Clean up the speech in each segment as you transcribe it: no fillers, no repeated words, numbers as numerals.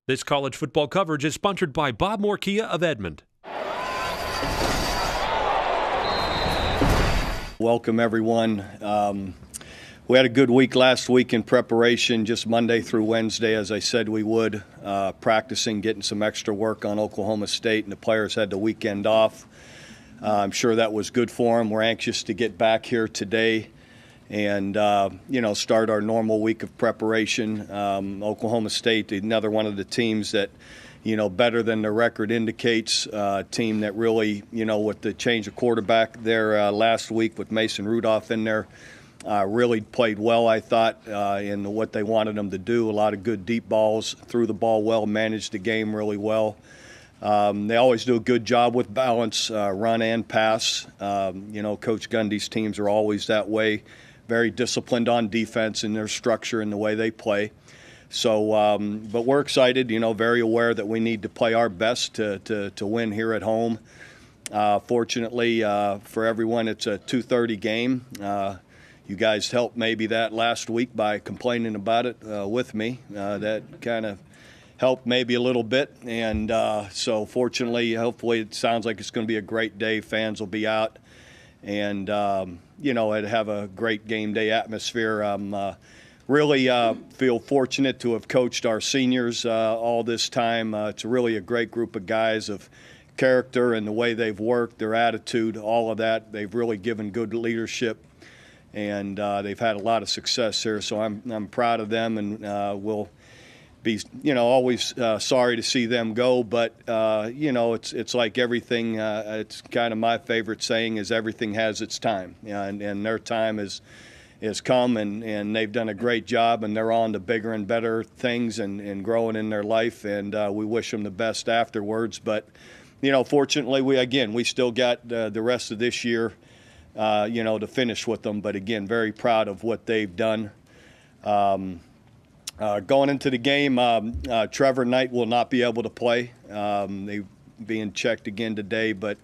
This college football coverage is sponsored by Bob Moore Kia of Edmond. Welcome, everyone. We had a good week last week in preparation, just Monday through Wednesday, as I said we would, practicing, getting some extra work on Oklahoma State, and the players had the weekend off. I'm sure that was good for them. We're anxious to get back here today and, start our normal week of preparation. Oklahoma State, another one of the teams that, better than the record indicates, a team that really, with the change of quarterback there last week with Mason Rudolph in there, really played well, I thought, in what they wanted them to do. A lot of good deep balls, threw the ball well, managed the game really well. They always do a good job with balance, run and pass. Coach Gundy's teams are always that way, very disciplined on defense in their structure and the way they play. So, but we're excited, very aware that we need to play our best to win here at home. Fortunately for everyone, it's a 2:30 game. You guys helped maybe that last week by complaining about it with me. That kind of helped maybe a little bit. And so fortunately, hopefully it sounds like it's going to be a great day. Fans will be out and, I'd have a great game day atmosphere. Really feel fortunate to have coached our seniors all this time. It's really a great group of guys of character and the way they've worked, their attitude, all of that. They've really given good leadership, and they've had a lot of success here. So I'm proud of them, and we'll be, always sorry to see them go. But, it's like everything. It's kind of my favorite saying is everything has its time, and their time has come, and they've done a great job, and they're on to bigger and better things and growing in their life, and we wish them the best afterwards. But, fortunately, we still got the rest of this year, to finish with them. But, again, very proud of what they've done. Going into the game, Trevor Knight will not be able to play. They being checked again today, but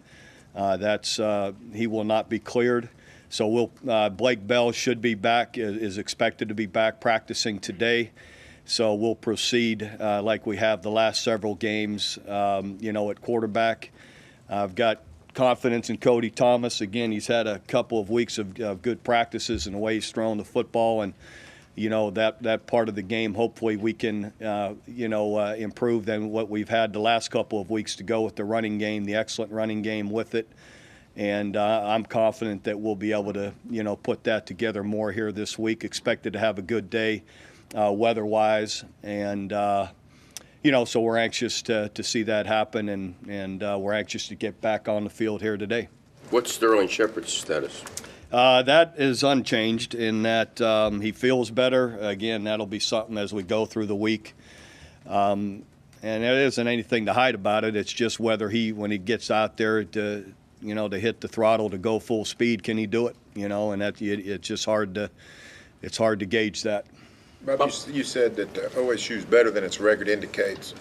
he will not be cleared. So Blake Bell should be back, is expected to be back practicing today. So we'll proceed like we have the last several games, at quarterback. I've got confidence in Cody Thomas. Again, he's had a couple of weeks of good practices and the way he's thrown the football. And, that part of the game, hopefully we can, improve than what we've had the last couple of weeks to go with the running game, the excellent running game with it. And I'm confident that we'll be able to, put that together more here this week. Expected to have a good day weather-wise. And, so we're anxious to see that happen, and we're anxious to get back on the field here today. What's Sterling Shepard's status? That is unchanged in that he feels better. Again, that'll be something as we go through the week. And there isn't anything to hide about it. It's just whether when he gets out there to hit the throttle to go full speed, can he do it? And it's just hard to gauge that. Bob, you said that OSU is better than its record indicates.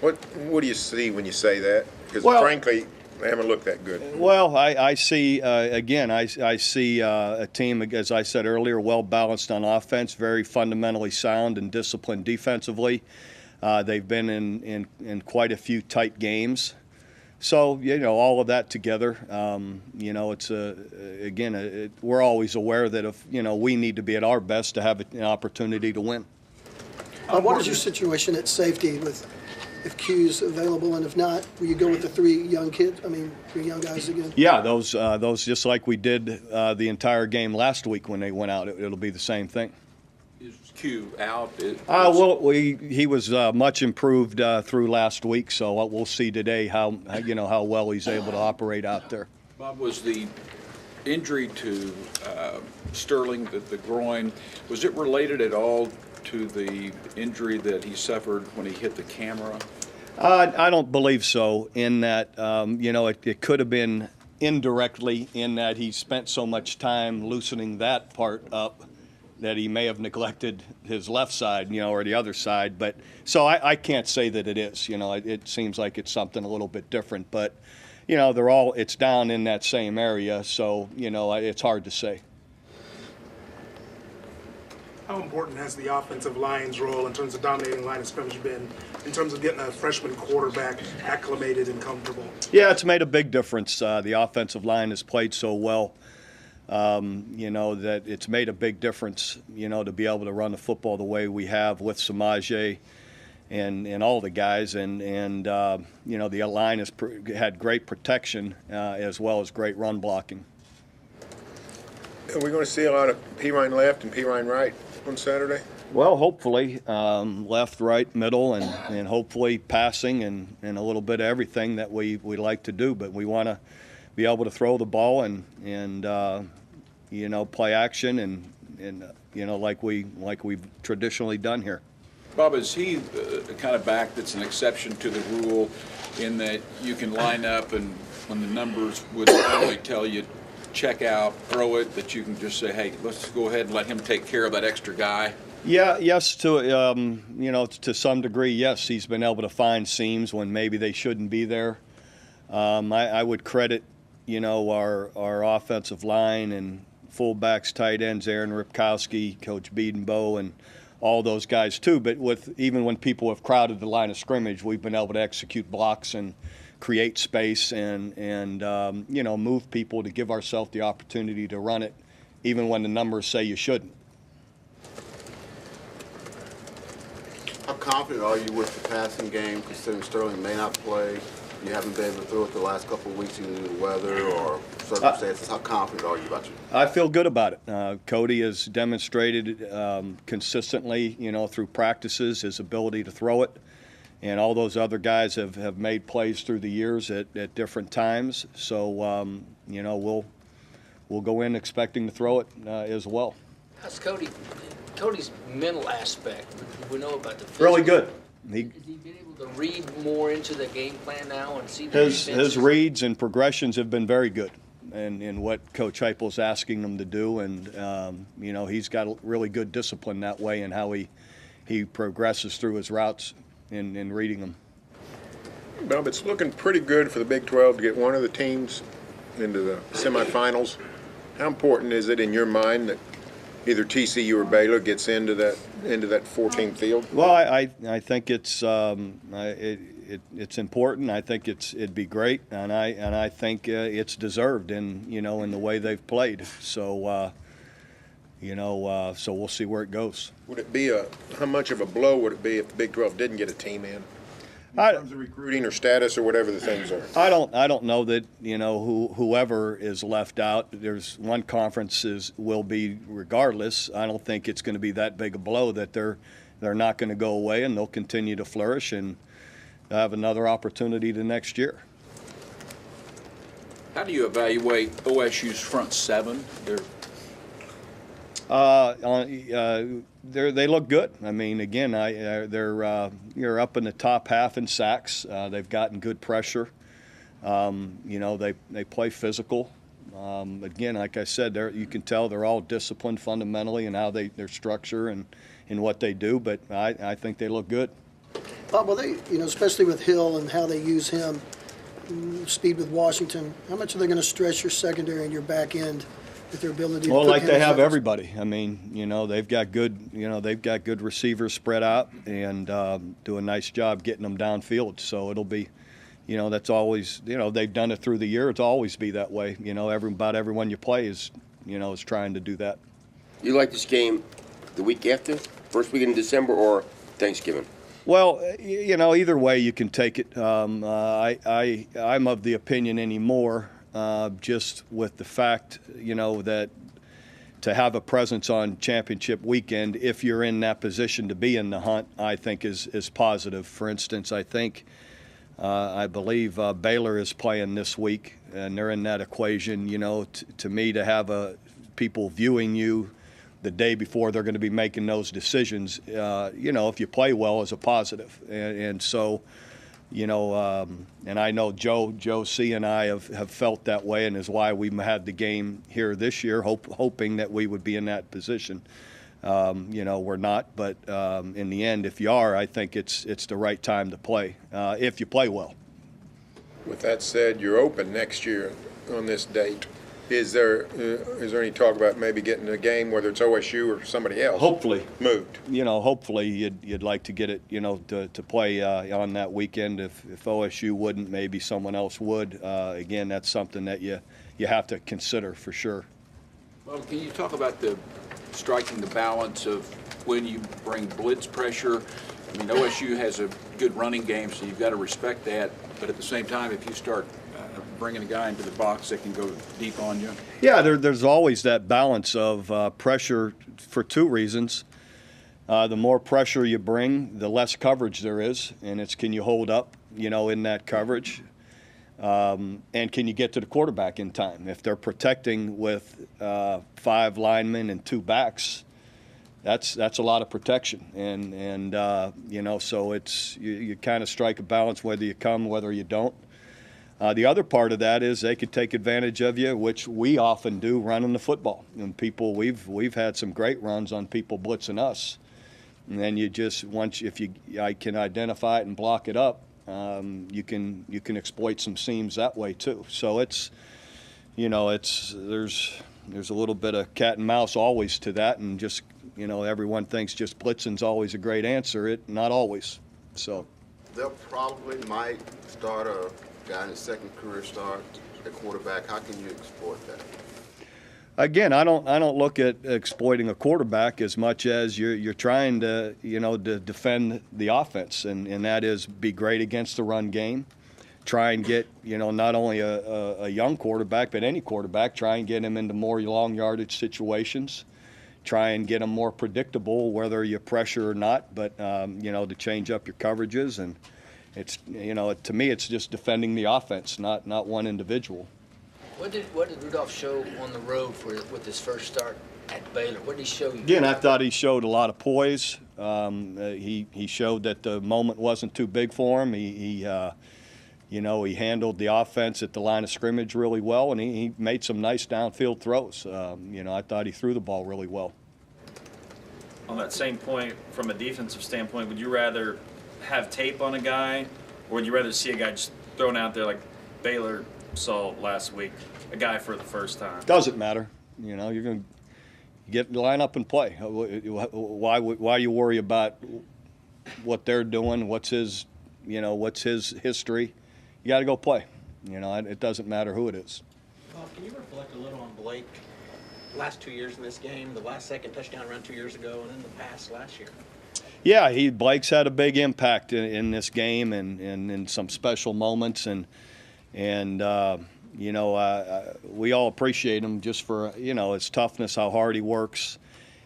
What do you see when you say that? Because frankly, they haven't looked that good. Well, I see I see a team, as I said earlier, well balanced on offense, very fundamentally sound and disciplined defensively. They've been in quite a few tight games. So, all of that together, it's we're always aware that if, we need to be at our best to have an opportunity to win. What is your situation at safety if Q's available, and if not, will you go with the three young guys again? Yeah, those just like we did the entire game last week when they went out, it'll be the same thing. Is Q out? He was much improved through last week, so we'll see today how well he's able to operate out there. Bob, was the injury to Sterling, the groin, was it related at all to the injury that he suffered when he hit the camera? I don't believe so. In that, it could have been indirectly in that he spent so much time loosening that part up that he may have neglected his left side, or the other side. But so I can't say that it is. It seems like it's something a little bit different. But it's down in that same area, so it's hard to say. How important has the offensive line's role in terms of dominating line of scrimmage been in terms of getting a freshman quarterback acclimated and comfortable? Yeah, it's made a big difference. The offensive line has played so well, that it's made a big difference, to be able to run the football the way we have with Samaje and all the guys. And the line has had great protection as well as great run blocking. Are we going to see a lot of Pirine left and Pirine right on Saturday? Well, hopefully, left, right, middle, and hopefully passing and a little bit of everything that we like to do. But we want to be able to throw the ball and play action and like we've traditionally done here. Bob, is he the kind of back that's an exception to the rule in that you can line up and when the numbers would only tell you check out, throw it, that you can just say, hey, let's go ahead and let him take care of that extra guy? Yeah, yes, to some degree, yes. He's been able to find seams when maybe they shouldn't be there. I would credit, our offensive line and fullbacks, tight ends, Aaron Ripkowski, Coach Biedenbow, and all those guys too. But even when people have crowded the line of scrimmage, we've been able to execute blocks and create space and move people to give ourselves the opportunity to run it, even when the numbers say you shouldn't. How confident are you with the passing game, considering Sterling may not play? You haven't been able to throw it the last couple of weeks due to the weather or circumstances. How confident are you about you? I feel good about it. Cody has demonstrated consistently, through practices, his ability to throw it. And all those other guys have made plays through the years at different times. So, we'll go in expecting to throw it as well. How's Cody's mental aspect? We know about the physical. Really good. Has he been able to read more into the game plan now and see the his reads and progressions have been very good in what Coach Heupel's asking him to do. And, he's got a really good discipline that way in how he progresses through his routes in reading them. Bob, it's looking pretty good for the Big 12 to get one of the teams into the semifinals. How important is it in your mind that either TCU or Baylor gets into that 14 field? Well, I think it's important. I think it'd be great, and I think it's deserved in the way they've played. So so we'll see where it goes. Would it be how much of a blow would it be if the Big 12 didn't get a team in terms of recruiting or status or whatever the things are? I don't know that whoever is left out. There's one conference will be regardless. I don't think it's going to be that big a blow that they're not going to go away and they'll continue to flourish and have another opportunity the next year. How do you evaluate OSU's front seven? They look good. I mean, again, you're up in the top half in sacks. They've gotten good pressure. They play physical. Again, like I said, you can tell they're all disciplined fundamentally in how their structure and in what they do. But I think they look good. Bob, well, they, especially with Hill and how they use him, speed with Washington. How much are they going to stress your secondary and your back end? Their ability to like they have everybody. I mean, they've got good receivers spread out and do a nice job getting them downfield. So it'll be, that's always, they've done it through the year. It's always be that way. About everyone you play is trying to do that. You like this game the week after, first week in December or Thanksgiving? Well, either way you can take it. I'm of the opinion anymore. Just with the fact, that to have a presence on championship weekend, if you're in that position to be in the hunt, I think is positive. For instance, I believe Baylor is playing this week, and they're in that equation. To me, to have people viewing you the day before they're going to be making those decisions, if you play well, is a positive. And so. And I know Joe C. and I have felt that way, and is why we had the game here this year, hoping that we would be in that position. We're not, but in the end, if you are, I think it's the right time to play, if you play well. With that said, you're open next year on this date. Is there any talk about maybe getting a game, whether it's OSU or somebody else, Hopefully. moved? Hopefully you'd like to get it, to play on that weekend. If OSU wouldn't, maybe someone else would. Again, that's something that you have to consider for sure. Well, can you talk about striking the balance of when you bring blitz pressure? I mean, OSU has a good running game, so you've got to respect that. But at the same time, if you start bringing a guy into the box that can go deep on you. Yeah, there's always that balance of pressure for two reasons. The more pressure you bring, the less coverage there is, and it's can you hold up, in that coverage, and can you get to the quarterback in time? If they're protecting with 5 linemen and 2 backs, that's a lot of protection, and so it's you kind of strike a balance whether you come, whether you don't. The other part of that is they could take advantage of you, which we often do running the football. And we've had some great runs on people blitzing us, and then you just I can identify it and block it up, you can exploit some seams that way too. So it's there's a little bit of cat and mouse always to that, and just everyone thinks just blitzing's always a great answer. Not always. So They'll probably might start a guy in his second career start at quarterback. How can you exploit that? Again, I don't look at exploiting a quarterback as much as you're trying to to defend the offense, and that is be great against the run game. Try and get not only a young quarterback but any quarterback. Try and get him into more long yardage situations. Try and get him more predictable, whether you pressure or not. But to change up your coverages, and it's to me it's just defending the offense, not one individual. What did Rudolph show on the road with his first start at Baylor? What did he show you? Again, I thought he showed a lot of poise. He showed that the moment wasn't too big for him. He handled the offense at the line of scrimmage really well, and he made some nice downfield throws. I thought he threw the ball really well. On that same point, from a defensive standpoint, would you rather have tape on a guy, or would you rather see a guy just thrown out there like Baylor saw last week, a guy for the first time? Doesn't matter. You're going to line up and play. Why you worry about what they're doing? What's his history? You got to go play. It doesn't matter who it is. Bob, can you reflect a little on Blake? Last 2 years in this game, the last second touchdown run 2 years ago, and then the pass last year. Yeah, Blake's had a big impact in this game and in some special moments, and we all appreciate him just for his toughness, how hard he works.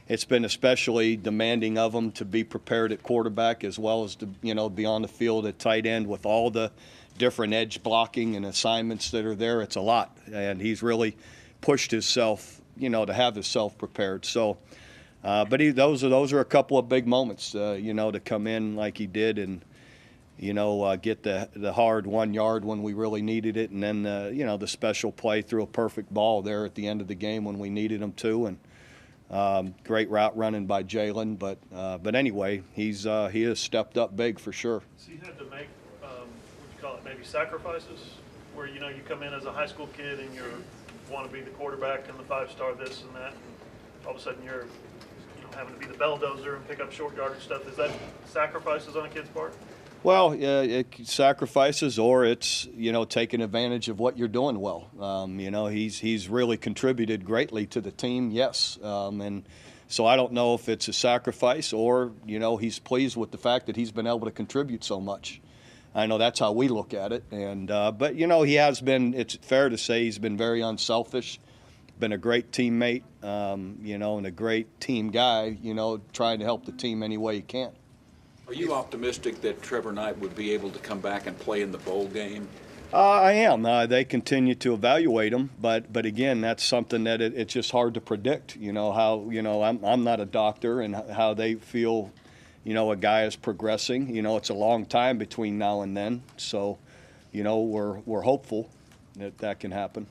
It's been especially demanding of him to be prepared at quarterback as well as to be on the field at tight end with all the different edge blocking and assignments that are there. It's a lot, and he's really pushed himself to have himself prepared. So, but those are a couple of big moments, to come in like he did and get the hard 1 yard when we really needed it, and then the special play threw a perfect ball there at the end of the game when we needed him to, and great route running by Jalen. But anyway, he has stepped up big for sure. So you had to make maybe sacrifices where you come in as a high school kid and you want to be the quarterback and the 5-star this and that, and all of a sudden you're having to be the belldozer and pick up short yardage stuff. Is that sacrifices on a kid's part? Well, sacrifices, or it's taking advantage of what you're doing well. He's really contributed greatly to the team, yes, and so I don't know if it's a sacrifice or he's pleased with the fact that he's been able to contribute so much. I know that's how we look at it, and but he has been. It's fair to say he's been very unselfish, been a great teammate, and a great team guy. Trying to help the team any way he can. Are you optimistic that Trevor Knight would be able to come back and play in the bowl game? I am. They continue to evaluate him, but again, that's something that it's just hard to predict. How I'm not a doctor, and how they feel. A guy is progressing. It's a long time between now and then, so we're hopeful that can happen.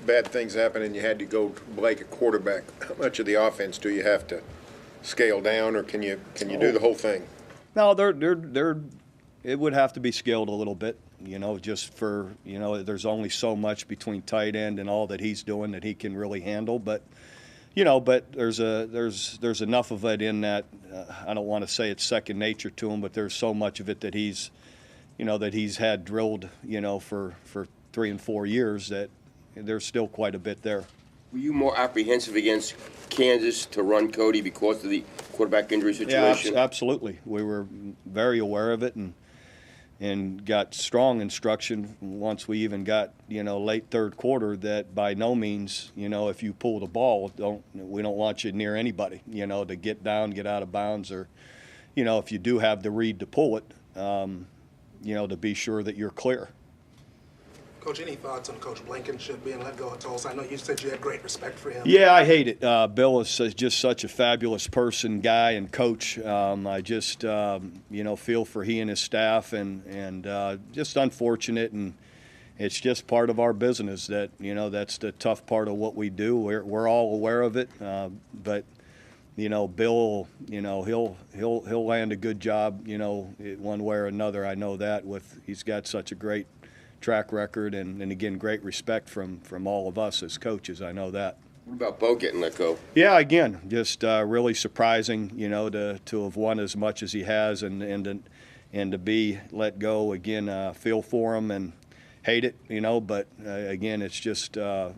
Bad things happen, and you had to go to Blake at quarterback. How much of the offense do you have to scale down, or can you do the whole thing? No, they're it would have to be scaled a little bit, just for, there's only so much between tight end and all that he's doing that he can really handle. But, but there's enough of it in that, I don't want to say it's second nature to him, but there's so much of it that he's had drilled, for 3 and 4 years that there's still quite a bit there. Were you more apprehensive against Kansas to run Cody because of the quarterback injury situation? Yeah, absolutely. We were very aware of it and got strong instruction once we even got, late third quarter that by no means, if you pull the ball, we don't want you near anybody, to get down, get out of bounds, or, if you do have the read to pull it, to be sure that you're clear. Coach, any thoughts on Coach Blankenship being let go of Tulsa? I know you said you had great respect for him. Yeah, I hate it. Bill is just such a fabulous person, guy, and coach. I just, feel for he and his staff, and just unfortunate, and it's just part of our business that, that's the tough part of what we do. We're all aware of it, but, Bill, he'll land a good job, one way or another. I know that he's got such a great track record and again, great respect from all of us as coaches. I know that. What about Bo getting let go? Yeah, again, just really surprising, to have won as much as he has and to be let go. Again, feel for him and hate it, but again, it's just the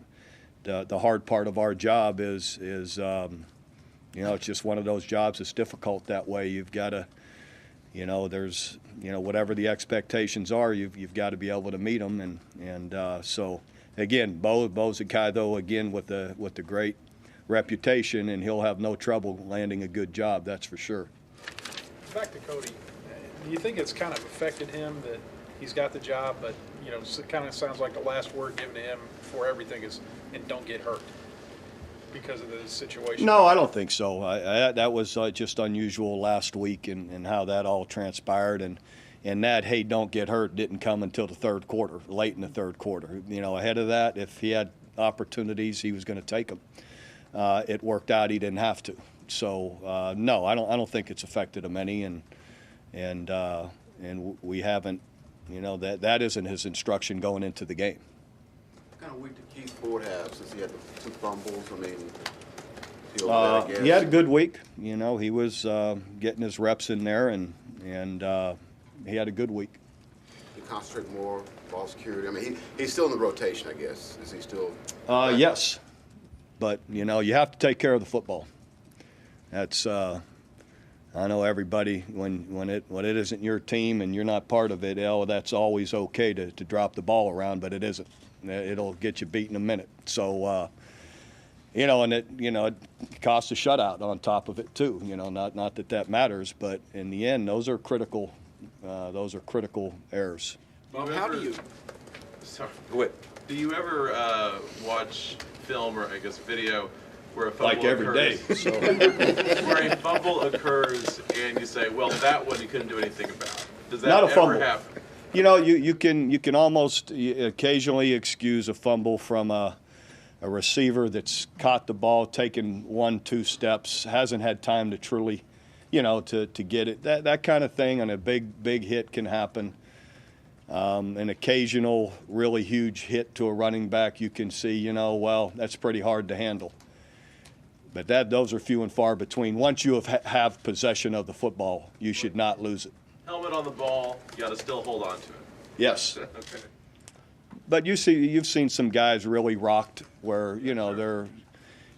hard part of our job is it's just one of those jobs that's difficult that way. You've got to, there's, whatever the expectations are, you've got to be able to meet them. And so, again, Bo's a guy, though, again, with the great reputation, and he'll have no trouble landing a good job, that's for sure. Back to Cody, do you think it's kind of affected him that he's got the job, but, it kind of sounds like the last word given to him before everything is, and don't get hurt because of the situation? No, I don't think so. That was just unusual last week and how that all transpired. And that, hey, don't get hurt, didn't come until the third quarter, late in the third quarter. Ahead of that, if he had opportunities, he was going to take them. It worked out; he didn't have to. So no, I don't think it's affected him any, and we haven't. That isn't his instruction going into the game. What kind of week did Keith Ford have since he had the 2 fumbles? I mean, he had a good week. He was getting his reps in there, and he had a good week. He concentrate more, ball security. I mean, he's still in the rotation, I guess. Is he still? Yes, but you have to take care of the football. That's I know everybody when it isn't your team and you're not part of it. That's always okay to drop the ball around, but it isn't. It'll get you beat in a minute. So. And it costs a shutout on top of it too. Not that matters, but in the end, those are critical errors. Bob, how do you? Sorry. What? Do you ever watch film or I guess video where a fumble like every occurs, day? So. Where a fumble occurs and you say, "Well, that one you couldn't do anything about." Does that Not a ever fumble. happen? You can almost occasionally excuse a fumble from a receiver that's caught the ball, taken 1-2 steps, hasn't had time to truly, to get it. That kind of thing on a big hit can happen. An occasional really huge hit to a running back, you can see, well, that's pretty hard to handle. But those are few and far between. Once you have possession of the football, you should not lose it. Helmet on the ball, you got to still hold on to it. Yes. Okay. But you've seen some guys really rocked where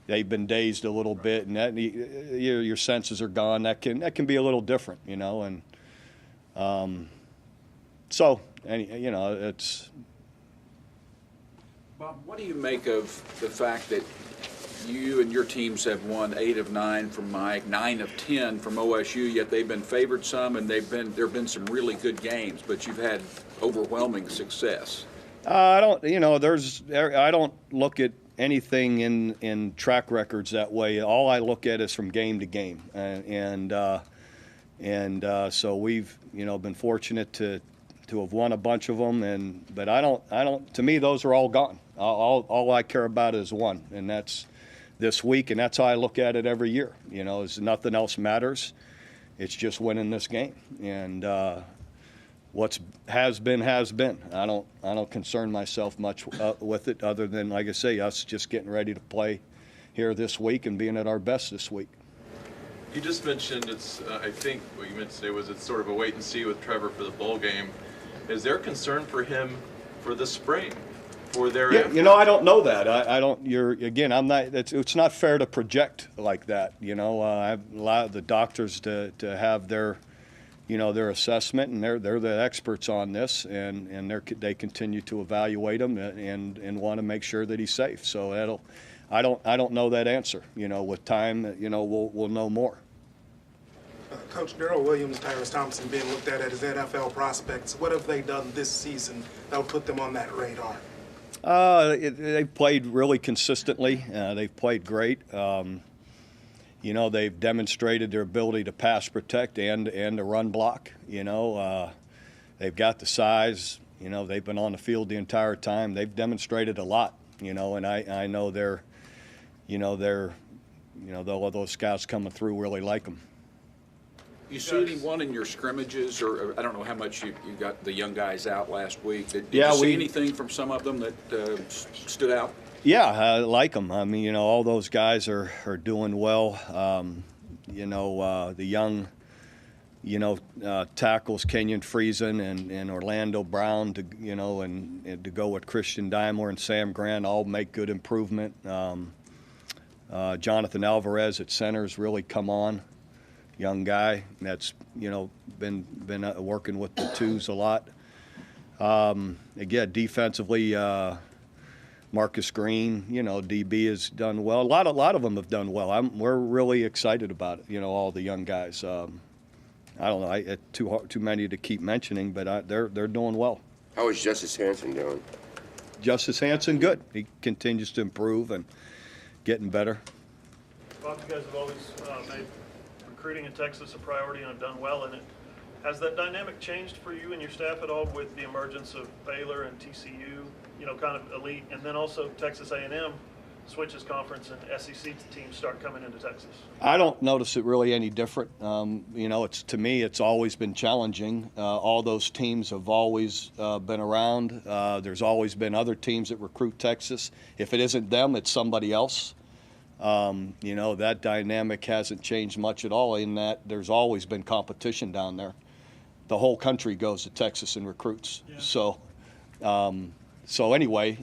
they've been dazed a little bit, and that your senses are gone. That can be a little different, and it's. Bob, what do you make of the fact that you and your teams have won 8 of 9 from Mike, 9 of 10 from OSU, yet they've been favored some, and there have been some really good games, but you've had overwhelming success? I don't look at anything in track records that way. All I look at is from game to game, so we've been fortunate to have won a bunch of them, but I don't. To me, those are all gone. All I care about is one, and that's this week, and that's how I look at it every year. Is nothing else matters. It's just winning this game, and what's has been. I don't concern myself much with it, other than, like I say, us just getting ready to play here this week and being at our best this week. You just mentioned it's, I think what you meant to say was it's sort of a wait and see with Trevor for the bowl game. Is there concern for him for the spring? For their Yeah, I don't know that. I don't. I'm not. It's not fair to project like that. I've allowed the doctors to have their, their assessment, and they're the experts on this, and they continue to evaluate him and want to make sure that he's safe. So I don't know that answer. With time, we'll know more. Coach Darrell Williams, Tyrus Thompson being looked at as NFL prospects. What have they done this season that will put them on that radar? They've played really consistently. They've played great. They've demonstrated their ability to pass protect and to run block. They've got the size. They've been on the field the entire time. They've demonstrated a lot. And I know those scouts coming through really like them. You see anyone in your scrimmages, or I don't know how much you got the young guys out last week. Did you see anything from some of them that stood out? Yeah, I like them. I mean, all those guys are doing well. The young, tackles, Kenyon Friesen and Orlando Brown, and to go with Christian Daimler and Sam Grant, all make good improvement. Jonathan Alvarez at center's really come on. Young guy that's been working with the twos a lot. Again, defensively, Marcus Green, DB has done well. A lot of them have done well. We're really excited about it. All the young guys. I don't know. Too many to keep mentioning, but they're doing well. How is Justice Hanson doing? Justice Hanson, good. He continues to improve and getting better. Bob, you guys have always made recruiting in Texas a priority and have done well in it. Has that dynamic changed for you and your staff at all with the emergence of Baylor and TCU, kind of elite, and then also Texas A&M switches conference and SEC teams start coming into Texas? I don't notice it really any different. To me, it's always been challenging. All those teams have always been around. There's always been other teams that recruit Texas. If it isn't them, it's somebody else. That dynamic hasn't changed much at all, in that there's always been competition down there. The whole country goes to Texas and recruits. Yeah. So anyway,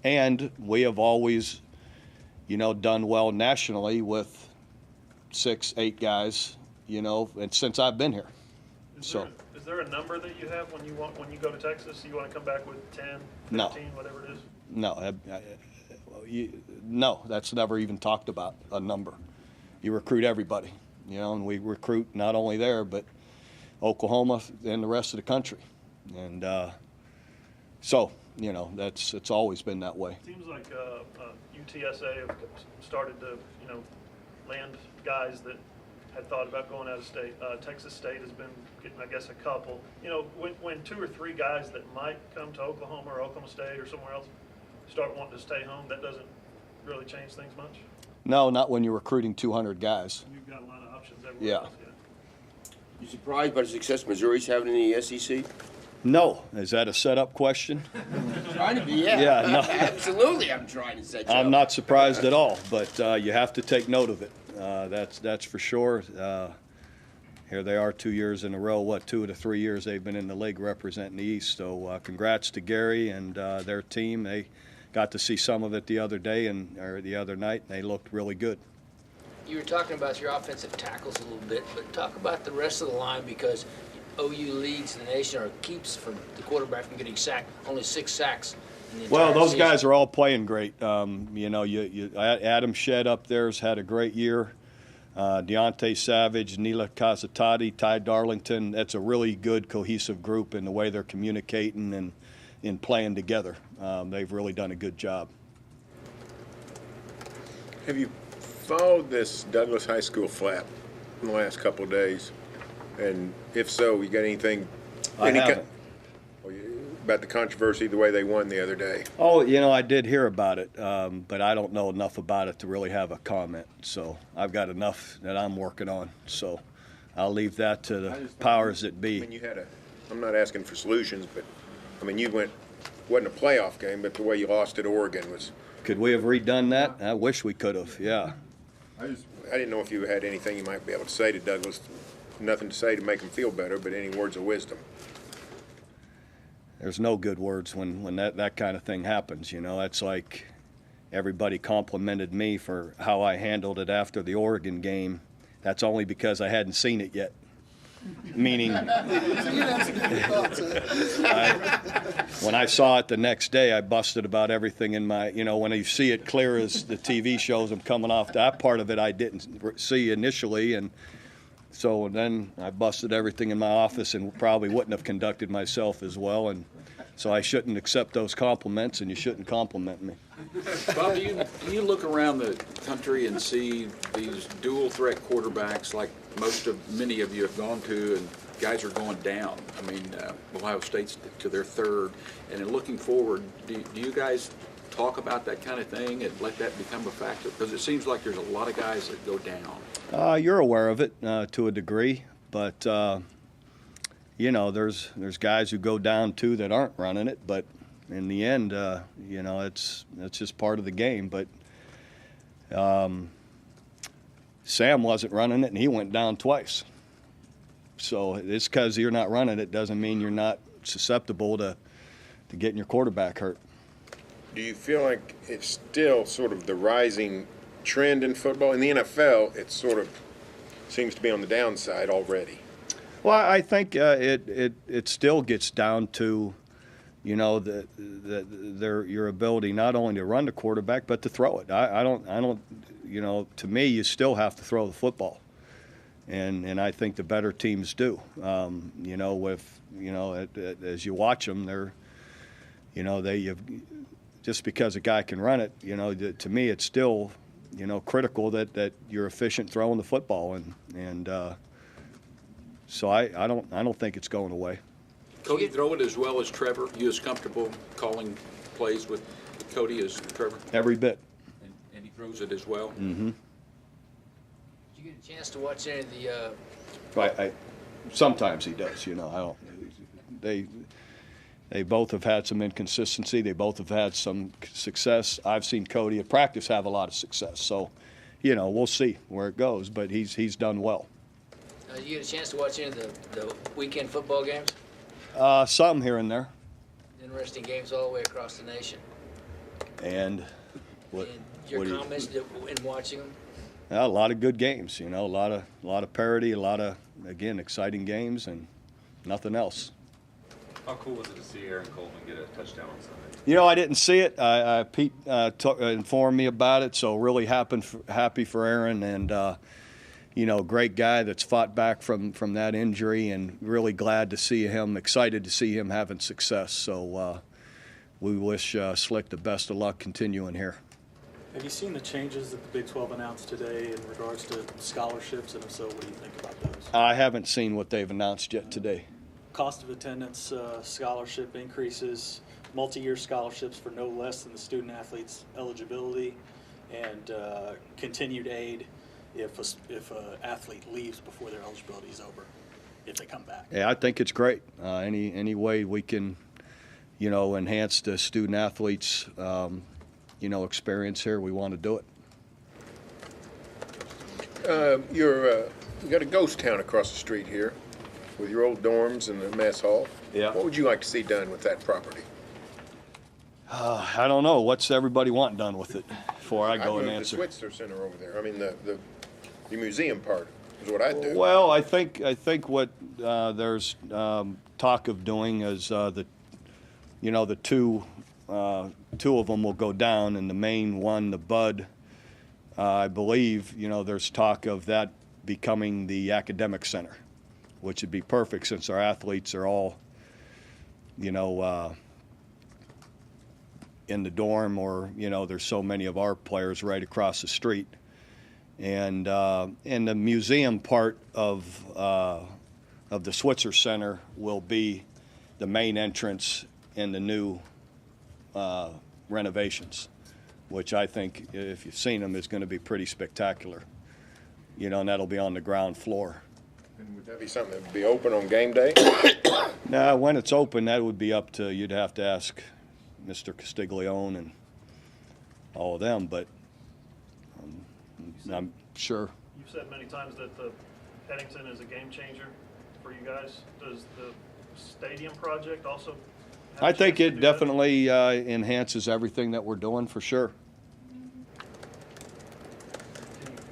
and we have always, done well nationally with 6, 8 guys, and since I've been here. Is there a number that you have when you go to Texas? You want to come back with 10, 15, no. Whatever it is? No. No, that's never even talked about, a number. You recruit everybody, and we recruit not only there, but Oklahoma and the rest of the country. And it's always been that way. It seems like UTSA have started to, land guys that had thought about going out of state. Texas State has been getting, I guess, a couple. When 2 or 3 guys that might come to Oklahoma or Oklahoma State or somewhere else start wanting to stay home, that doesn't really change things much? No, not when you're recruiting 200 guys. You've got a lot of options everywhere else, yeah. You surprised by the success Missouri's having in the SEC? No. Is that a setup question? I'm trying to be, yeah. Yeah, no. Absolutely, I'm trying to set you I'm up. not surprised at all, but you have to take note of it. That's for sure. Here they are 2 years in a row. 2 of the 3 years they've been in the league representing the East. So congrats to Gary and their team. They got to see some of it the other day or the other night, and they looked really good. You were talking about your offensive tackles a little bit, but talk about the rest of the line, because OU leads the nation, or keeps from the quarterback from getting sacked. Only 6 sacks in the entire those season. guys are all playing great. Adam Shedd up there's had a great year. Deontay Savage, Neela Kazatati, Ty Darlington. That's a really good, cohesive group in the way they're communicating and in playing together. They've really done a good job. Have you followed this Douglas High School flap in the last couple of days? And if so, you got anything? I haven't. About the controversy, the way they won the other day? Oh, I did hear about it, but I don't know enough about it to really have a comment. So I've got enough that I'm working on. So I'll leave that to the powers that be. You had a I'm not asking for solutions, but, I mean, wasn't a playoff game, but the way you lost at Oregon was. Could we have redone that? I wish we could have, yeah. I didn't know if you had anything you might be able to say to Douglas. Nothing to say to make him feel better, but any words of wisdom. There's no good words when that kind of thing happens, you know. It's like everybody complimented me for how I handled it after the Oregon game. That's only because I hadn't seen it yet. Meaning, when I saw it the next day, I busted about everything in my, you know, when you see it clear as the TV shows them coming off, that part of it I didn't see initially, and so then I busted everything in my office and probably wouldn't have conducted myself as well, and so I shouldn't accept those compliments, and you shouldn't compliment me. Bob, do you look around the country and see these dual threat quarterbacks like many of you have gone to, and guys are going down? I mean, Ohio State's to their third, and in looking forward, do you guys talk about that kind of thing and let that become a factor? Because it seems like there's a lot of guys that go down. You're aware of it to a degree, but you know, there's guys who go down too that aren't running it, but in the end, you know, it's just part of the game. But Sam wasn't running it, and he went down twice. So it's because you're not running it doesn't mean you're not susceptible to getting your quarterback hurt. Do you feel like it's still sort of the rising trend in football? In the NFL, it sort of seems to be on the downside already. Well, I think it still gets down to, you know, your ability not only to run the quarterback but to throw it. I don't, you know, to me you still have to throw the football, and I think the better teams do. You know, as you watch them, they're, you know, just because a guy can run it, you know, to me it's still, you know, critical that you're efficient throwing the football, and so I don't think it's going away. Cody throw it as well as Trevor? You as comfortable calling plays with Cody as Trevor? Every bit. And he throws it as well? Mm-hmm. Did you get a chance to watch any of the? Right. Sometimes he does. You know, I don't. They both have had some inconsistency. They both have had some success. I've seen Cody at practice have a lot of success. So, you know, we'll see where it goes. But he's done well. Did you get a chance to watch any of the weekend football games? Some here and there. Interesting games all the way across the nation. And what? And your comments in watching them? A lot of good games. You know, a lot of parity, a lot of, again, exciting games, and nothing else. How cool was it to see Aaron Coleman get a touchdown on Sunday? You know, I didn't see it. Pete informed me about it, so really happy for Aaron, and you know, great guy that's fought back from that injury, and really glad to see him, excited to see him having success. So we wish Slick the best of luck continuing here. Have you seen the changes that the Big 12 announced today in regards to scholarships, and if so, what do you think about those? I haven't seen what they've announced yet today. Cost of attendance, scholarship increases, multi-year scholarships for no less than the student athlete's eligibility, and continued aid if an athlete leaves before their eligibility is over, if they come back. Yeah, I think it's great. Any way we can, you know, enhance the student athletes, you know, experience here, we want to do it. You got a ghost town across the street here, with your old dorms and the mess hall. Yeah. What would you like to see done with that property? I don't know. What's everybody want done with it before I go and answer? The Switzer Center over there. I mean, the museum part is what I'd do. Well, I think what there's talk of doing is the two of them will go down, and the main one, the Bud, I believe, you know, there's talk of that becoming the academic center, which would be perfect since our athletes are all, you know, in the dorm, or, you know, there's so many of our players right across the street. And the museum part of the Switzer Center will be the main entrance in the new renovations, which I think, if you've seen them, is going to be pretty spectacular. You know, and that'll be on the ground floor. And would that be something that would be open on game day? Now, when it's open, that would be up to, you'd have to ask Mr. Castiglione and all of them, but I'm sure. You've said many times that the Eddington is a game changer for you guys. Does the stadium project also have I a think chance to it do that? definitely enhances everything that we're doing, for sure.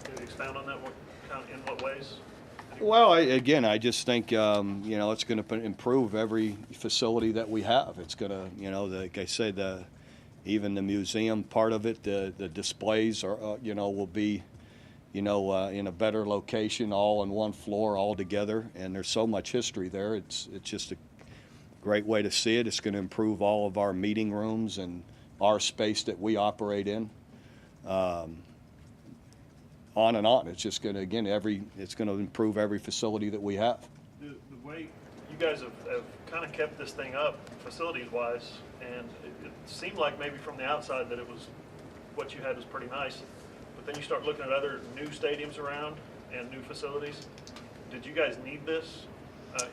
Can you expound on that? In what ways? Well, I just think, it's going to improve every facility that we have. It's going to, like I said, even the museum part of it, the displays are, will be, in a better location, all in one floor, all together. And there's so much history there. It's just a great way to see it. It's going to improve all of our meeting rooms and our space that we operate in. On and on. It's just going to, again, it's going to improve every facility that we have. The way you guys have kind of kept this thing up facilities-wise, and it seemed like maybe from the outside that what you had was pretty nice, but then you start looking at other new stadiums around and new facilities. Did you guys need this?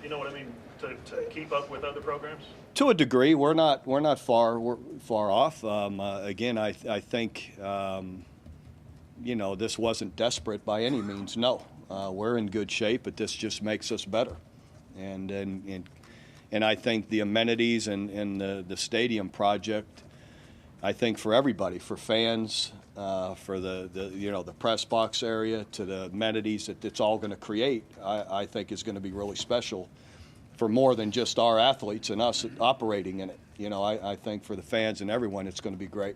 You know what I mean? To keep up with other programs? To a degree, we're not far off. Again, I think. This wasn't desperate by any means. No, we're in good shape, but this just makes us better. And I think the amenities and the stadium project, I think for everybody, for fans, for the press box area, to the amenities that it's all going to create, I think is going to be really special for more than just our athletes and us operating in it. I think for the fans and everyone, it's going to be great.